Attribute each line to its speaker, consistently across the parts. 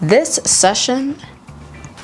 Speaker 1: This session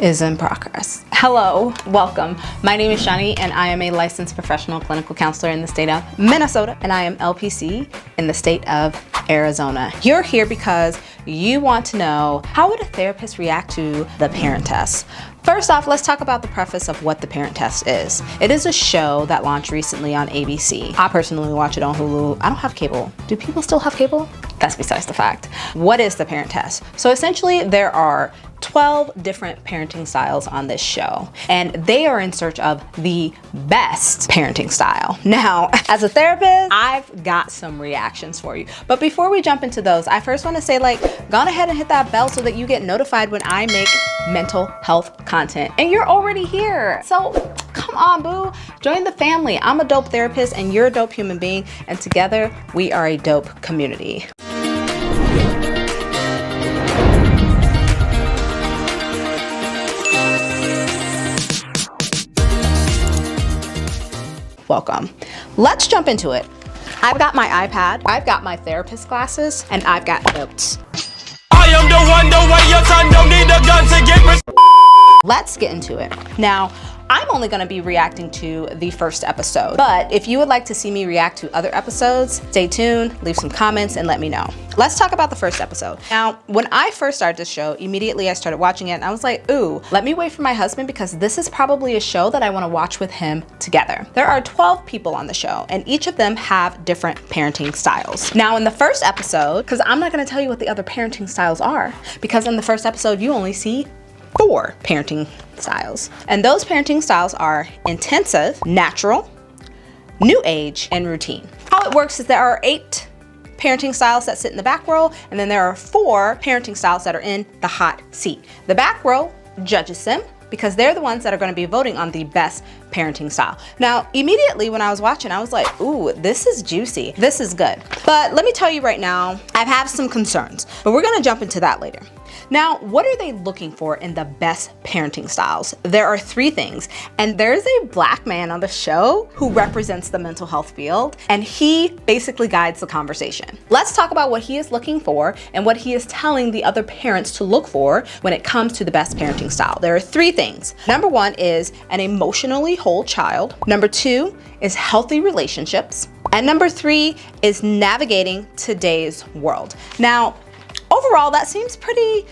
Speaker 1: is in progress. Hello, welcome. My name is Shani and I am a licensed professional clinical counselor in the state of Minnesota, and I am LPC in the state of Arizona. You're here because you want to know, how would a therapist react to the parent test? First off, let's talk about the preface of what the parent test is. It is a show that launched recently on ABC. I personally watch it on Hulu. I don't have cable. Do people still have cable? That's besides the fact. What is the parent test? So essentially there are 12 different parenting styles on this show, and they are in search of the best parenting style. Now, as a therapist, I've got some reactions for you. But before we jump into those, I first want to say, go on ahead and hit that bell so that you get notified when I make mental health content. And you're already here. So come on, boo. Join the family. I'm a dope therapist and you're a dope human being. And together we are a dope community. Welcome. Let's jump into it. I've got my iPad, I've got my therapist glasses, and I've got notes.
Speaker 2: I am the one, the way your son don't need a gun to get
Speaker 1: Let's get into it. Now, I'm only gonna be reacting to the first episode, but if you would like to see me react to other episodes, stay tuned, leave some comments, and let me know. Let's talk about the first episode. Now, when I first started this show, immediately I started watching it and I was like, ooh, let me wait for my husband because this is probably a show that I wanna watch with him together. There are 12 people on the show and each of them have different parenting styles. Now, in the first episode, because I'm not gonna tell you what the other parenting styles are, because in the first episode, you only see 4 parenting styles. And those parenting styles are intensive, natural, new age, and routine. How it works is there are 8 parenting styles that sit in the back row, and then there are 4 parenting styles that are in the hot seat. The back row judges them because they're the ones that are going to be voting on the best parenting style. Now, immediately when I was watching, I was like, ooh, this is juicy. This is good. But let me tell you right now, I have some concerns, but we're going to jump into that later. Now, what are they looking for in the best parenting styles? There are 3 things, and there's a Black man on the show who represents the mental health field, and he basically guides the conversation. Let's talk about what he is looking for and what he is telling the other parents to look for when it comes to the best parenting style. There are 3 things. Number 1 is an emotionally whole child. Number 2 is healthy relationships. And number 3 is navigating today's world. Now, overall, that seems pretty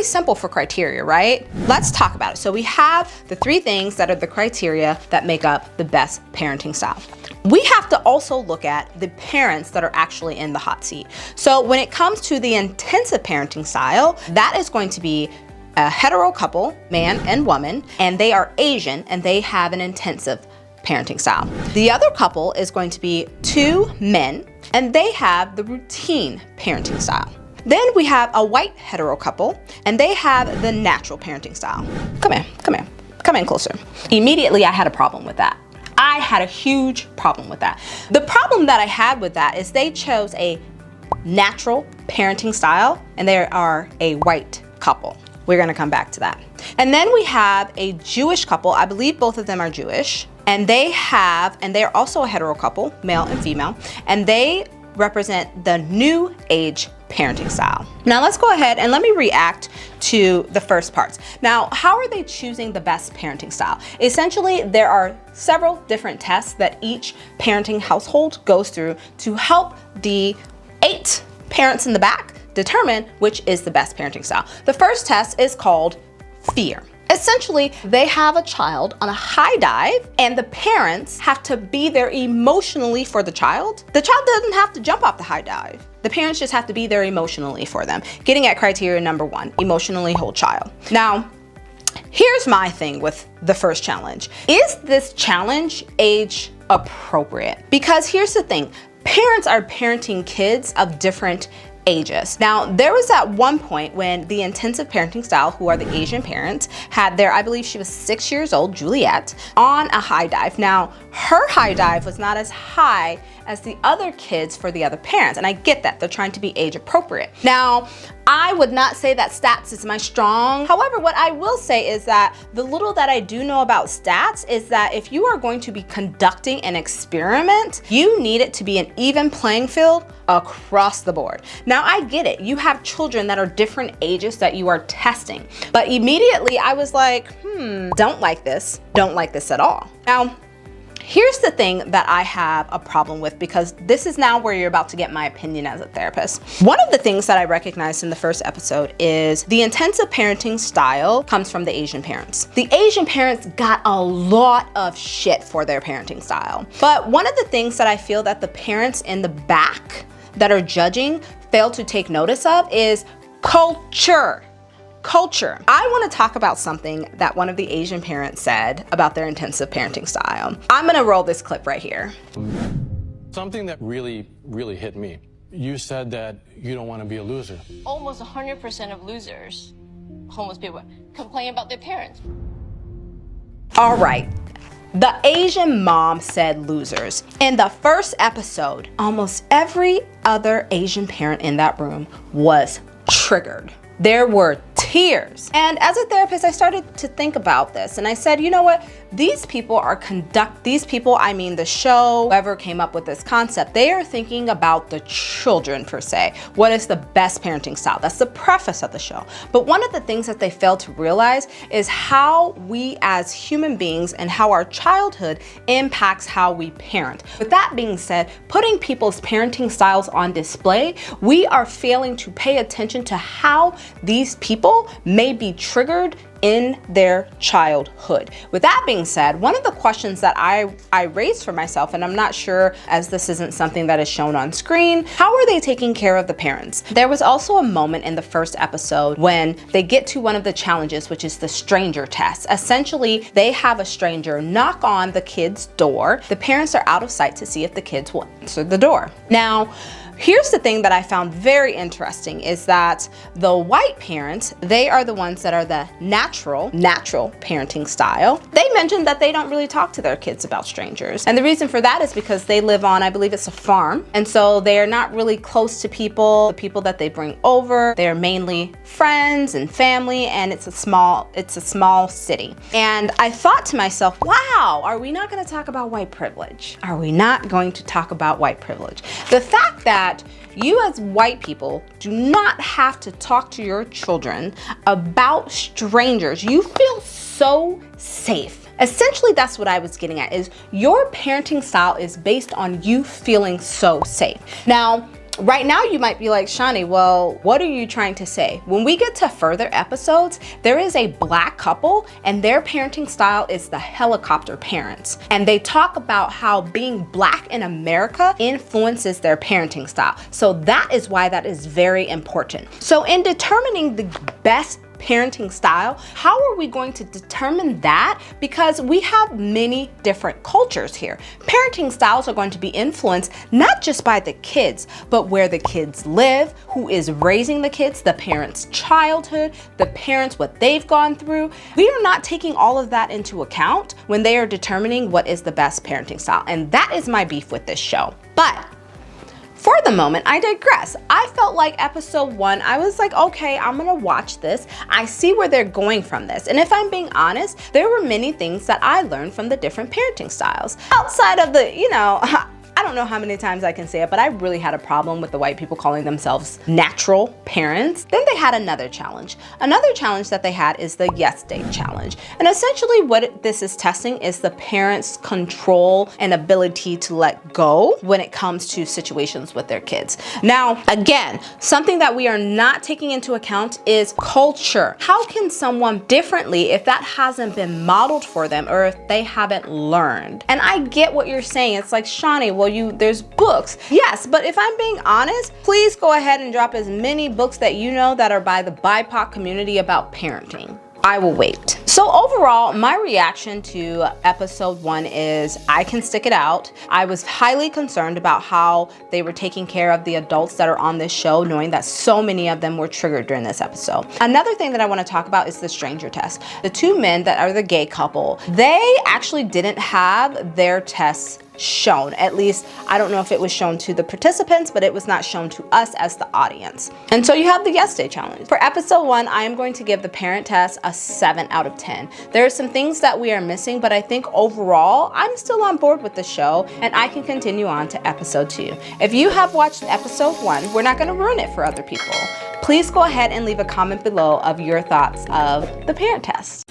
Speaker 1: simple for criteria, right? Let's talk about it. So we have the 3 things that are the criteria that make up the best parenting style. We have to also look at the parents that are actually in the hot seat. So when it comes to the intensive parenting style, that is going to be a hetero couple, man and woman, and they are Asian and they have an intensive parenting style. The other couple is going to be 2 men and they have the routine parenting style. Then we have a white hetero couple and they have the natural parenting style. Come in closer. Immediately I had a problem with that. I had a huge problem with that. The problem that I had with that is they chose a natural parenting style and they are a white couple. We're gonna come back to that. And then we have a Jewish couple. I believe both of them are Jewish. And they're also a hetero couple, male and female, and they represent the new age parenting style. Now let's go ahead and let me react to the first parts. Now, how are they choosing the best parenting style? Essentially, there are several different tests that each parenting household goes through to help the 8 parents in the back determine which is the best parenting style. The first test is called fear. Essentially, they have a child on a high dive and the parents have to be there emotionally for the child. The child doesn't have to jump off the high dive. The parents just have to be there emotionally for them. Getting at criteria number 1, emotionally whole child. Now, here's my thing with the first challenge. Is this challenge age appropriate? Because here's the thing, parents are parenting kids of different ages. Now, there was at one point when the intensive parenting style, who are the Asian parents, had their, I believe she was 6 years old, Juliet, on a high dive. Now, her high dive was not as high as the other kids for the other parents, and I get that, they're trying to be age appropriate. Now, I would not say that stats is my strong. However, what I will say is that the little that I do know about stats is that if you are going to be conducting an experiment, you need it to be an even playing field across the board. Now, I get it. You have children that are different ages that you are testing. But immediately I was like, don't like this at all. Now, here's the thing that I have a problem with, because this is now where you're about to get my opinion as a therapist. One of the things that I recognized in the first episode is the intensive parenting style comes from the Asian parents. The Asian parents got a lot of shit for their parenting style. But one of the things that I feel that the parents in the back that are judging fail to take notice of is culture. Culture. I want to talk about something that one of the Asian parents said about their intensive parenting style. I'm going to roll this clip right here.
Speaker 3: Something that really hit me. You said that you don't want to be a loser.
Speaker 4: Almost 100% of losers, homeless people, complain about their parents.
Speaker 1: All right. The Asian mom said losers. In the first episode, almost every other Asian parent in that room was triggered. There were tears. And as a therapist, I started to think about this and I said, you know what? These people, I mean the show, whoever came up with this concept, they are thinking about the children per se. What is the best parenting style? That's the preface of the show. But one of the things that they fail to realize is how we as human beings and how our childhood impacts how we parent. With that being said, putting people's parenting styles on display, we are failing to pay attention to how these people may be triggered in their childhood. With that being said, one of the questions that I raised for myself, and I'm not sure as this isn't something that is shown on screen, how are they taking care of the parents? There was also a moment in the first episode when they get to one of the challenges, which is the stranger test. Essentially, they have a stranger knock on the kid's door. The parents are out of sight to see if the kids will answer the door. Now, here's the thing that I found very interesting is that the white parents, they are the ones that are the natural parenting style. They mentioned that they don't really talk to their kids about strangers. And the reason for that is because they live on, I believe it's a farm. And so they are not really close to people, the people that they bring over. They're mainly friends and family, and it's a small city. And I thought to myself, wow, are we not going to talk about white privilege? Are we not going to talk about white privilege? The fact that you as white people do not have to talk to your children about strangers. You feel so safe. Essentially, that's what I was getting at, is your parenting style is based on you feeling so safe. Now, right now you might be like, Shani, well, what are you trying to say? When we get to further episodes, there is a black couple and their parenting style is the helicopter parents. And they talk about how being black in America influences their parenting style. So that is why that is very important. So in determining the best parenting style, how are we going to determine that? Because we have many different cultures here. Parenting styles are going to be influenced not just by the kids, but where the kids live, who is raising the kids, the parents' childhood, the parents, what they've gone through. We are not taking all of that into account when they are determining what is the best parenting style. And that is my beef with this show. But for the moment, I digress. I felt like episode 1, I was like, okay, I'm gonna watch this. I see where they're going from this. And if I'm being honest, there were many things that I learned from the different parenting styles. Outside of the, I don't know how many times I can say it, but I really had a problem with the white people calling themselves natural parents. Then they had another challenge. Another challenge that they had is the Yes Day challenge. And essentially what this is testing is the parents' control and ability to let go when it comes to situations with their kids. Now, again, something that we are not taking into account is culture. How can someone differently if that hasn't been modeled for them or if they haven't learned? And I get what you're saying. It's like, Shani, well, there's books. Yes, but if I'm being honest, please go ahead and drop as many books that you know that are by the BIPOC community about parenting. I will wait. So overall, my reaction to episode 1 is I can stick it out. I was highly concerned about how they were taking care of the adults that are on this show, knowing that so many of them were triggered during this episode. Another thing that I want to talk about is the stranger test. The two men that are the gay couple, they actually didn't have their tests shown. At least, I don't know if it was shown to the participants, but it was not shown to us as the audience. And so you have the Yes Day Challenge. For episode 1, I am going to give the parent test a 7 out of 10. There are some things that we are missing, but I think overall, I'm still on board with the show, and I can continue on to episode 2. If you have watched episode 1, we're not gonna ruin it for other people. Please go ahead and leave a comment below of your thoughts of the parent test.